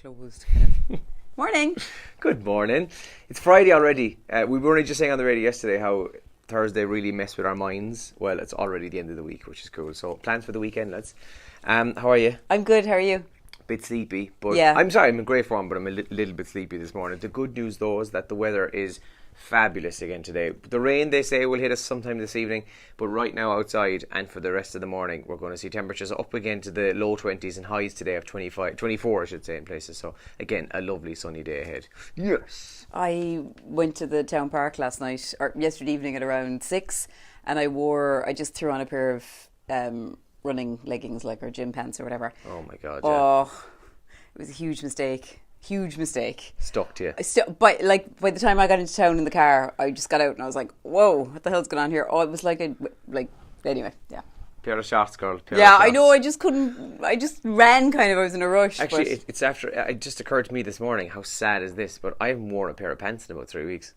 closed kind of. Morning. Good morning. It's Friday already. We were only just saying on the radio yesterday how Thursday really messed with our minds. Well, it's already the end of the week, which is cool. So plans for the weekend, lads. How are you? I'm good. How are you? Bit sleepy, but yeah. I'm sorry, I'm in great form, but I'm a little bit sleepy this morning. The good news though is that the weather is fabulous again today. The rain, they say, will hit us sometime this evening, but right now outside and for the rest of the morning we're going to see temperatures up again to the low 20s and highs today of 24 I should say in places. So again, a lovely sunny day ahead. Yes. I went to the town park last night or yesterday evening at around 6, and I just threw on a pair of running leggings, like, or gym pants or whatever. Oh my god. Oh, it was a huge mistake. Huge mistake. Stuck to you. By the time I got into town in the car, I just got out and I was like, "Whoa, what the hell's going on here?" Oh, it was anyway, yeah. Pair of shorts, girl. I know. I just couldn't. I just ran kind of. I was in a rush. Actually, it's after. It just occurred to me this morning. How sad is this? But I haven't worn a pair of pants in about 3 weeks.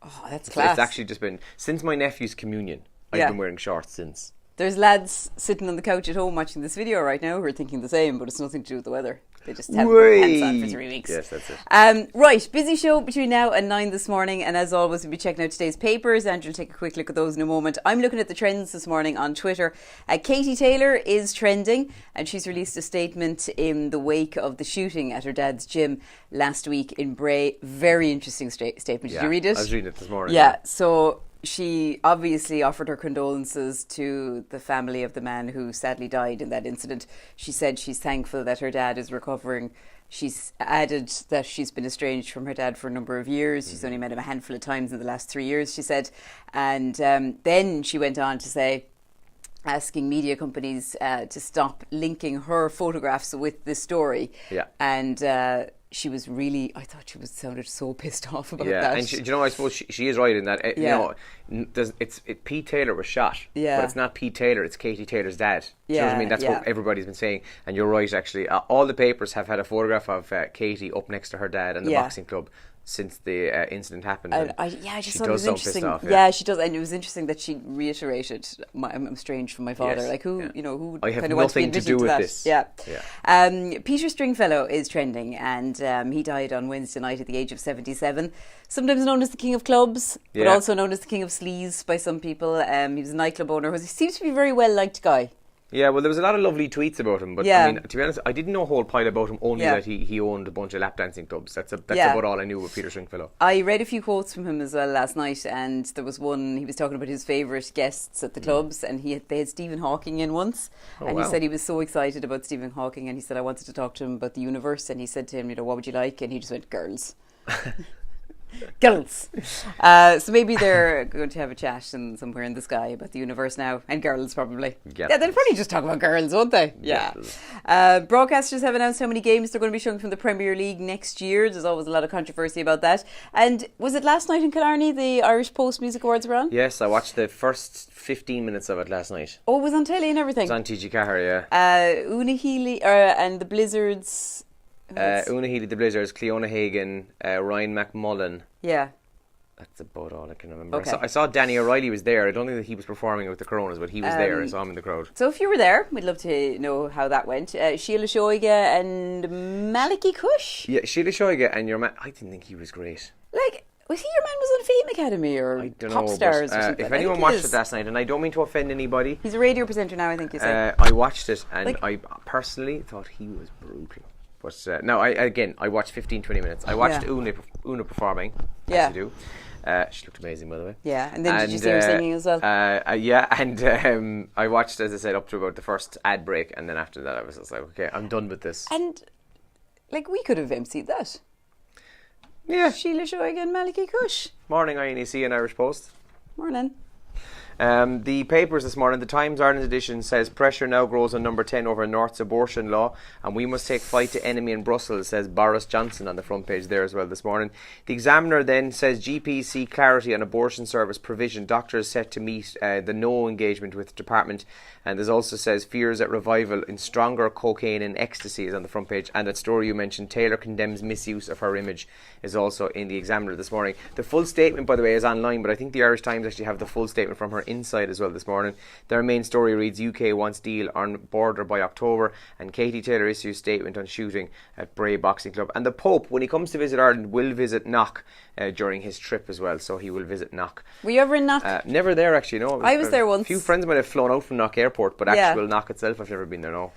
Oh, that's class. It's actually just been since my nephew's communion. I've been wearing shorts since. There's lads sitting on the couch at home watching this video right now who are thinking the same, but it's nothing to do with the weather. They just haven't put pants on for 3 weeks. Yes, that's it. Right, busy show between now and 9 this morning, and as always we'll be checking out today's papers. Andrew will take a quick look at those in a moment. I'm looking at the trends this morning on Twitter. Katie Taylor is trending, and she's released a statement in the wake of the shooting at her dad's gym last week in Bray. Very interesting statement. Did you read it? I was reading it this morning. Yeah, so she obviously offered her condolences to the family of the man who sadly died in that incident. She said she's thankful that her dad is recovering. She's added that she's been estranged from her dad for a number of years. She's only met him a handful of times in the last 3 years, she said. And then she went on to say, asking media companies to stop linking her photographs with this story. Yeah. And she was really, I thought she sounded so pissed off about that. Yeah, and I suppose she is right in that. You know, Pete Taylor was shot, but it's not Pete Taylor, it's Katie Taylor's dad. Do you know what I mean? That's what everybody's been saying. And you're right, actually. All the papers have had a photograph of Katie up next to her dad in the boxing club since the incident happened. I just thought it was interesting. She does, and it was interesting that she reiterated, "I'm estranged from my father." Yes, like who I have kind of nothing to do with this. Yeah. Peter Stringfellow is trending, and he died on Wednesday night at the age of 77. Sometimes known as the King of Clubs, but also known as the King of Sleaze by some people. He was a nightclub owner. He seems to be a very well liked guy. Yeah, well, there was a lot of lovely tweets about him, but I mean, to be honest, I didn't know a whole pile about him, only that he owned a bunch of lap dancing clubs. That's about all I knew about Peter Stringfellow. I read a few quotes from him as well last night, and there was one, he was talking about his favourite guests at the clubs, and they had Stephen Hawking in once, he said he was so excited about Stephen Hawking, and he said, I wanted to talk to him about the universe, and he said to him, what would you like? And he just went, girls. Girls. So maybe they're going to have a chat somewhere in the sky about the universe now, and girls probably. Yeah, they'll probably just talk about girls, won't they? Yeah. Broadcasters have announced how many games they're going to be showing from the Premier League next year. There's always a lot of controversy about that. And was it last night in Killarney the Irish Post Music Awards were on? Yes, I watched the first 15 minutes of it last night. Oh, it was on telly and everything. It was on TG Cahir, yeah. Una Healy and the Blizzards. Una Healy, the Blizzards, Cleona Hagan, Ryan McMullen. Yeah. That's about all I can remember. Okay. I saw Danny O'Reilly was there. I don't think that he was performing with the Coronas, but he was there. I saw him in the crowd. So if you were there, we'd love to know how that went. Sheila Shoiga and Maliki Kush. Yeah, Sheila Shoiga and your man. I didn't think he was great. Like, was he your man was on Fame Academy or Pop Stars or something? If anyone watched it last night, and I don't mean to offend anybody. He's a radio presenter now, I think you said. I watched it, and I personally thought he was brutal. But no, I watched 15-20 minutes. I watched Una performing, as you do. She looked amazing, by the way. Yeah, and then did you see her singing as well? And I watched, as I said, up to about the first ad break, and then after that I was just like, okay, I'm done with this. And, like, we could have emceed that. Yeah. Sheila Shoiga and Maliki Kush. Morning, INEC and Irish Post. Morning. The papers this morning, the Times Ireland edition says pressure now grows on Number 10 over North's abortion law, and we must take fight to enemy in Brussels, says Boris Johnson on the front page there as well this morning. The Examiner then says GPs see clarity on abortion service provision, doctors set to meet the no engagement with the department, and there's also says fears at revival in stronger cocaine and ecstasy is on the front page, and that story you mentioned, Taylor condemns misuse of her image, is also in the Examiner this morning. The full statement, by the way, is online, but I think the Irish Times actually have the full statement from her our Inside as well this morning. Their main story reads, UK wants deal on border by October, and Katie Taylor issues statement on shooting at Bray Boxing Club. And the Pope, when he comes to visit Ireland, will visit Knock during his trip as well, so he will visit Knock. Were you ever in Knock? Never there, actually, no. I was there once. A few friends might have flown out from Knock Airport, but actual Knock itself, I've never been there, no.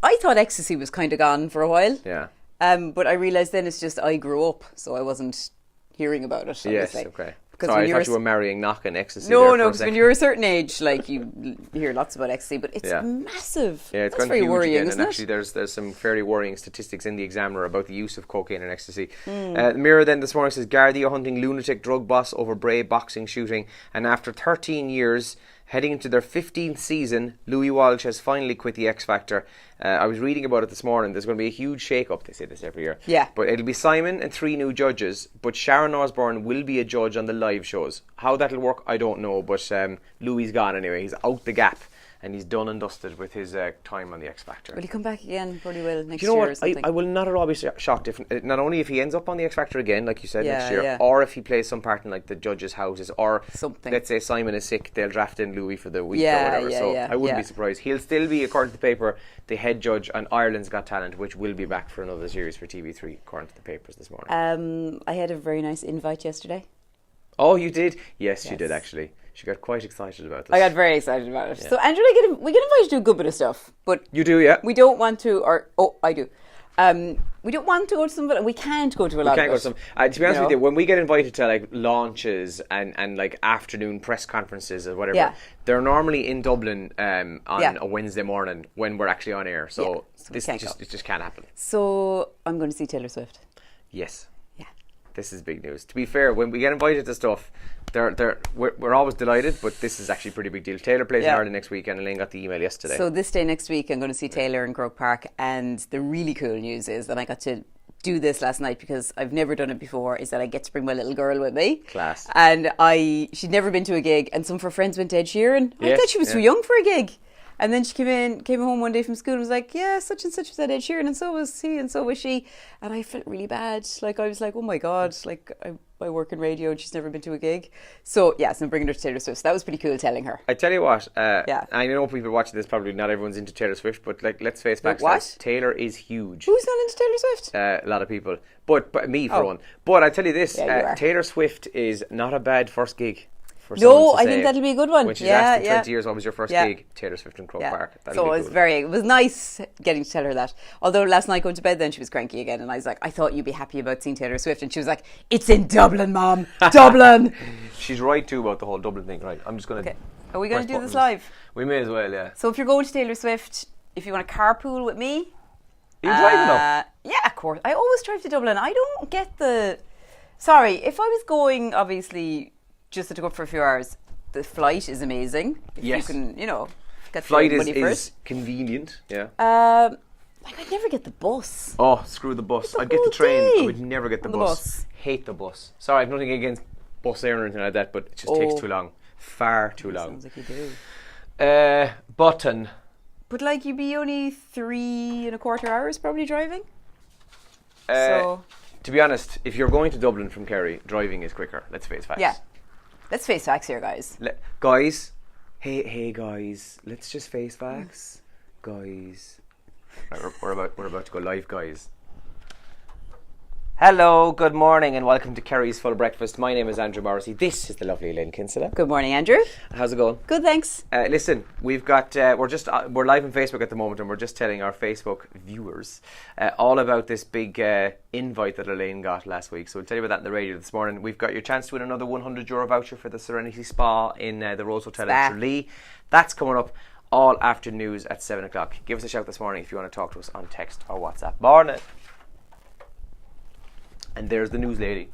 I thought ecstasy was kind of gone for a while. Yeah. But I realised then it's just I grew up, so I wasn't hearing about it. Yes, okay. Because I thought you were marrying Knock and ecstasy. No, because when you're a certain age, like you hear lots about ecstasy, but it's massive. Yeah, it's That's very worrying, again, isn't and it? actually, there's some fairly worrying statistics in the Examiner about the use of cocaine and ecstasy. The Mirror then this morning says Gardaí hunting lunatic drug boss over Bray boxing shooting, and after 13 years. Heading into their 15th season, Louis Walsh has finally quit the X Factor. I was reading about it this morning. There's going to be a huge shake-up. They say this every year. Yeah. But it'll be Simon and 3 new judges. But Sharon Osbourne will be a judge on the live shows. How that'll work, I don't know. But Louis gone anyway. He's out the gap. And he's done and dusted with his time on the X Factor. Will he come back again? Probably will next year or something. I will not at all be shocked if not only if he ends up on the X Factor again, like you said, next year, or if he plays some part in like the judges' houses, or something. Let's say Simon is sick, they'll draft in Louis for the week or whatever. I wouldn't be surprised. He'll still be, according to the paper, the head judge on Ireland's Got Talent, which will be back for another series for TV3, according to the papers this morning. I had a very nice invite yesterday. Oh, you did? Yes, you did actually. She got quite excited about this. I got very excited about it. Yeah. So Andrew and I we get invited to do a good bit of stuff, but you do, yeah. We don't want to, I do. We don't want to go to some, but we can't go to a lot. We can't go to some. To be honest with you, when we get invited to like launches and like afternoon press conferences or whatever, they're normally in Dublin on a Wednesday morning when we're actually on air. So this it just can't happen. So I'm going to see Taylor Swift. Yes. Yeah. This is big news. To be fair, when we get invited to stuff, we're always delighted, but this is actually a pretty big deal. Taylor plays in Ireland next week, and Elaine got the email yesterday. So this day next week, I'm going to see Taylor in Croke Park, and the really cool news is that I got to do this last night because I've never done it before, is that I get to bring my little girl with me. Class. And she'd never been to a gig, and some of her friends went to Ed Sheeran. I thought she was too young for a gig. And then she came home one day from school and was like, yeah, such and such was at Ed Sheeran, and so was he, and so was she. And I felt really bad. Like, I was like, oh my God, like, I work in radio and she's never been to a gig. So, yes, I'm bringing her to Taylor Swift. So that was pretty cool telling her. I tell you what, I know people watching this, probably not everyone's into Taylor Swift, but like, let's face facts. What? Taylor is huge. Who's not into Taylor Swift? A lot of people. But me, for one. But I tell you this, Taylor Swift is not a bad first gig. No, I think that'll be a good one. When she's asked in 20 years what was your first gig, Taylor Swift in Croke Park. So it was nice getting to tell her that. Although last night going to bed then she was cranky again, and I was like, I thought you'd be happy about seeing Taylor Swift, and she was like, it's in Dublin, Mom. Dublin. She's right too about the whole Dublin thing, right? I'm just going to... Okay. Are we going to do this live? We may as well, yeah. So if you're going to Taylor Swift, if you want to carpool with me... Are you driving though? Yeah, of course. I always drive to Dublin. I don't get the... Sorry, if I was going, obviously, just to go for a few hours... The flight is amazing. Yes. You can, get flight the money is convenient, yeah. I'd never get the bus. Oh, screw the bus. I'd get the train. I would never get the bus. Hate the bus. Sorry, I've nothing against bus air or anything like that, but it just takes too long. Far too long. Sounds like you do. Button. But like you'd be only 3.25 hours probably driving. To be honest, if you're going to Dublin from Kerry, driving is quicker. Let's face facts. Yeah. Let's face facts here, guys. Guys, hey guys, let's just face facts, guys. Right, we're about to go live, guys. Hello, good morning, and welcome to Kerry's Full Breakfast. My name is Andrew Morrissey. This is the lovely Elaine Kinsella. Good morning, Andrew. How's it going? Good, thanks. Listen, we've got we're live on Facebook at the moment, and we're just telling our Facebook viewers all about this big invite that Elaine got last week. So we'll tell you about that in the radio this morning. We've got your chance to win another €100 voucher for the Serenity Spa in the Rose Hotel in Tralee. That's coming up all after news at 7 o'clock. Give us a shout this morning if you want to talk to us on text or WhatsApp. Morning. And there's the news lady.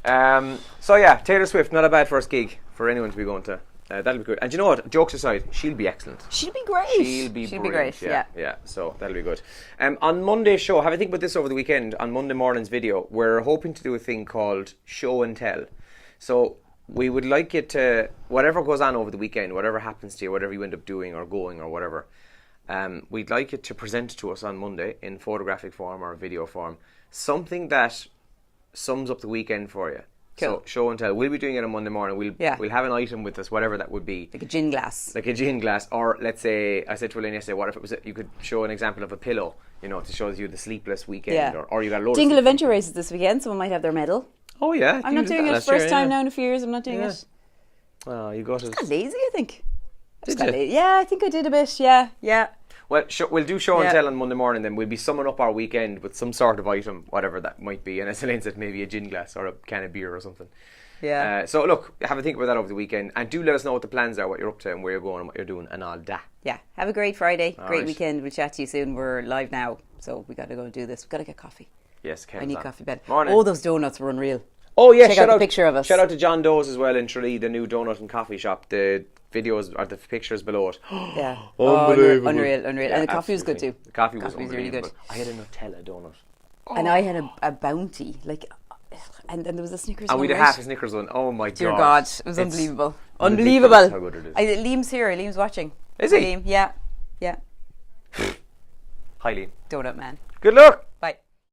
So yeah, Taylor Swift, not a bad first gig for anyone to be going to. That'll be good. And you know what? Jokes aside, she'll be excellent. She'll be great. She'll be great. Yeah. So that'll be good. On Monday's show, have a think about this over the weekend. On Monday morning's video, we're hoping to do a thing called show and tell. So we would like you to, whatever goes on over the weekend, whatever happens to you, whatever you end up doing or going or whatever, we'd like you to present to us on Monday in photographic form or video form something that sums up the weekend for you. Cool. So show and tell. We'll be doing it on Monday morning. We'll have an item with us, whatever that would be. Like a gin glass. Like a gin glass, or let's say, I said to Elaine yesterday, what if it was, you could show an example of a pillow, to show you the sleepless weekend, or you got a load Dingle of Adventure races this weekend, someone might have their medal. Oh yeah. I'm not doing it. First time now in a few years, I'm not doing it. Oh, you got it. Got lazy, I think. Did you? Yeah, I think I did a bit, yeah. Well, we'll do show and tell on Monday morning, then we'll be summing up our weekend with some sort of item, whatever that might be, and as Elaine said, maybe a gin glass or a can of beer or something. Yeah. So look, have a think about that over the weekend, and do let us know what the plans are, what you're up to and where you're going and what you're doing and all that. Yeah, have a great Friday, great right. weekend. We'll chat to you soon. We're live now, so we got to go and do this. We've got to get coffee. Yes, I need coffee bed. Morning. Oh, those donuts were unreal. Oh yeah, Check out the picture of us. Shout out to John Doe's as well in Tralee, the new donut and coffee shop. The videos or the pictures below it. Yeah, unbelievable. Unreal. Yeah, and the coffee was good too. The coffee was really good. I had a Nutella donut. And I had a Bounty, and there was a Snickers. And we one, had half a Snickers one. Oh my dear god! God, it was unbelievable. Ridiculous how good it is. Liam's here. Liam's watching. Is he? Liam, yeah. Hi, Liam. Donut man. Good luck. Bye.